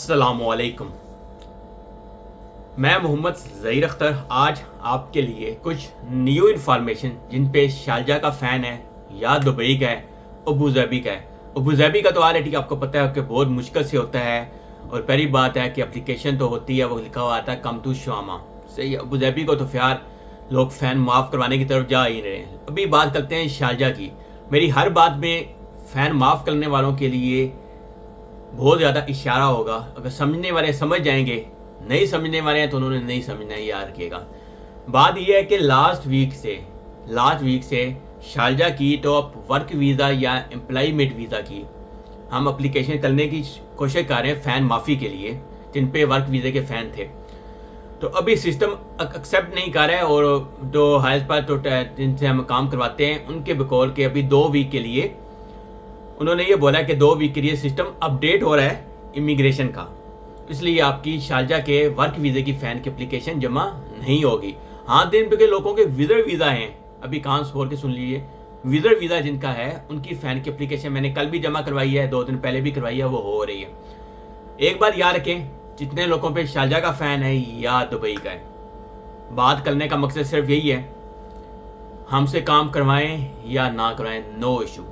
अस्सलामुअलैकुम। मैं मोहम्मद ज़हीर अख्तर आज आपके लिए कुछ न्यू इन्फॉर्मेशन जिन पे शारजा का फ़ैन है या दुबई का है, अबू धाबी का है। अबू धाबी का तो ऑलरेडी आपको पता है कि बहुत मुश्किल से होता है, और पहली बात है कि एप्लीकेशन तो होती है, वो लिखा हुआ आता है कम टू शामा। सही है, अबू धाबी को तो फिर लोग फ़ैन माफ़ करवाने की तरफ जा ही रहे हैं। अभी बात करते हैं शारजा की। मेरी हर बात में फ़ैन माफ़ करने वालों के लिए बहुत ज़्यादा इशारा होगा। अगर समझने वाले समझ जाएंगे, नहीं समझने वाले हैं तो उन्होंने नहीं समझना है, याद रखिएगा। बात यह है कि लास्ट वीक से शारजा की तो अब वर्क वीज़ा या एम्प्लॉयमेंट वीज़ा की हम एप्लीकेशन करने की कोशिश कर रहे हैं फ़ैन माफ़ी के लिए, जिन पे वर्क वीज़े के फ़ैन थे। तो अभी सिस्टम एक्सेप्ट नहीं कर रहा है, और जो हाइस्ट पर तो जिनसे हम काम करवाते हैं उनके बकौल के अभी 2 वीक के लिए उन्होंने ये बोला कि 2 वीक के लिए सिस्टम अपडेट हो रहा है इमिग्रेशन का, इसलिए आपकी शारजा के वर्क वीज़े की फ़ैन की एप्लीकेशन जमा नहीं होगी। हाँ, दिन पे के लोगों के विज़िटर वीज़ा हैं, अभी कान खोल के सुन लीजिए, विज़िटर वीज़ा जिनका है उनकी फ़ैन की एप्लीकेशन मैंने कल भी जमा करवाई है, 2 दिन पहले भी करवाई है, वो हो रही है। एक बात याद रखें, जितने लोगों पे शारजा का फ़ैन है या दुबई का है, बात करने का मकसद सिर्फ यही है, हमसे काम करवाएं या ना करवाएं, नो इशू,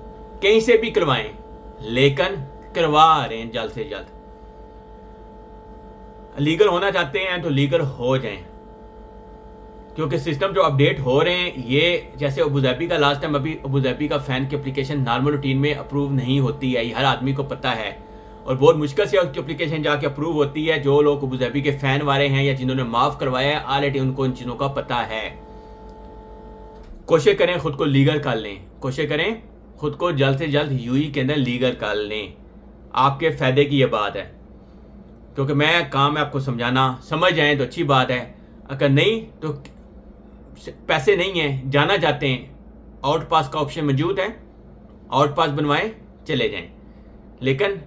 कहीं से भी करवाएं, लेकिन करवा रहे हैं जल्द से जल्द। लीगल होना चाहते हैं तो लीगल हो जाएं, क्योंकि सिस्टम जो अपडेट हो रहे हैं, ये जैसे अबू धाबी का लास्ट टाइम, अभी अबू धाबी का फ़ैन की एप्लीकेशन नॉर्मल रूटीन में अप्रूव नहीं होती है, ये हर आदमी को पता है, और बहुत मुश्किल से उसकी एप्लीकेशन जाके अप्रूव होती है। जो लोग अबू धाबी के फ़ैन वाले हैं या जिन्होंने माफ़ करवाया है ऑलरेडी, उनको इन चीज़ों का पता है। कोशिश करें खुद को लीगल कर लें, कोशिश करें खुद को जल्द से जल्द यूएई के अंदर लीगल कर लें, आपके फ़ायदे की ये बात है। क्योंकि मैं काम है आपको समझाना, समझ जाएं तो अच्छी बात है, अगर नहीं तो पैसे नहीं हैं, जाना चाहते हैं, आउट पास का ऑप्शन मौजूद है, आउट पास बनवाएं, चले जाएं, लेकिन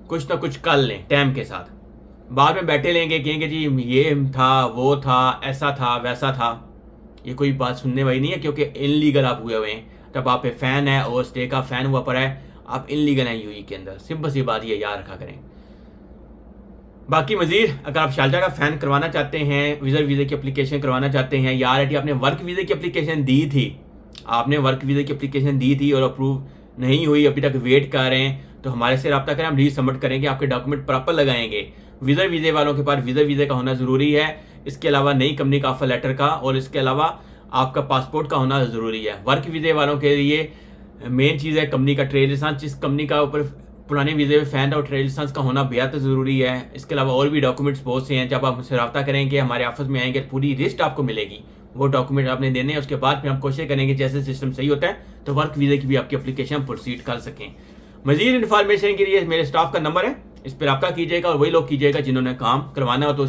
कुछ ना कुछ कर लें टाइम के साथ। बाद में बैठे लेंगे, कहेंगे जी ये था, वो था, ऐसा था, वैसा था, ये कोई बात सुनने वाली नहीं है, क्योंकि इनलीगल आप हुए हुए हैं। जब आप पे फ़ैन है और स्टे का फ़ैन हुआ पड़ा है, आप इनलीगल हैं यूएई के अंदर, सिंपल सी बात ये याद रखा करें। बाकी मज़ीद अगर आप शारजा का फ़ैन करवाना चाहते हैं, विज़िटर वीज़े की एप्लीकेशन करवाना चाहते हैं, या ऑलरेडी आपने वर्क वीज़े की एप्लीकेशन दी थी, आपने वर्क वीज़े की एप्लीकेशन दी थी और अप्रूव नहीं हुई, अभी तक वेट कर रहे हैं, तो हमारे से रब्ता करें, हम रीसबमिट करेंगे, आपके डॉक्यूमेंट प्रॉपर लगाएंगे। विज़िटर वीज़े वालों के पास विज़िटर वीज़े का होना ज़रूरी है, इसके अलावा नई कंपनी का ऑफर लेटर का, और इसके अलावा आपका पासपोर्ट का होना ज़रूरी है। वर्क वीज़े वालों के लिए मेन चीज़ है कंपनी का ट्रेड लाइसेंस, जिस कंपनी का ऊपर पुराने वीज़े में फ़ैन था और ट्रेड लाइसेंस का होना बेहद ज़रूरी है। इसके अलावा और भी डॉक्यूमेंट्स बहुत से हैं, जब आप मुझसे रब्ता करेंगे, हमारे ऑफिस में आएंगे, पूरी लिस्ट आपको मिलेगी, वो डॉक्यूमेंट आपने देने हैं। उसके बाद फिर हम कोशिश करेंगे जैसे सिस्टम सही होता है तो वर्क वीज़े की भी आपकी एप्लीकेशन प्रोसीड कर सकें। मज़ीद इन्फॉर्मेशन के लिए मेरे स्टाफ का नंबर है, इस पर रब्ता कीजिएगा, और वही लोग कीजिएगा जिन्होंने काम करवाना हो तो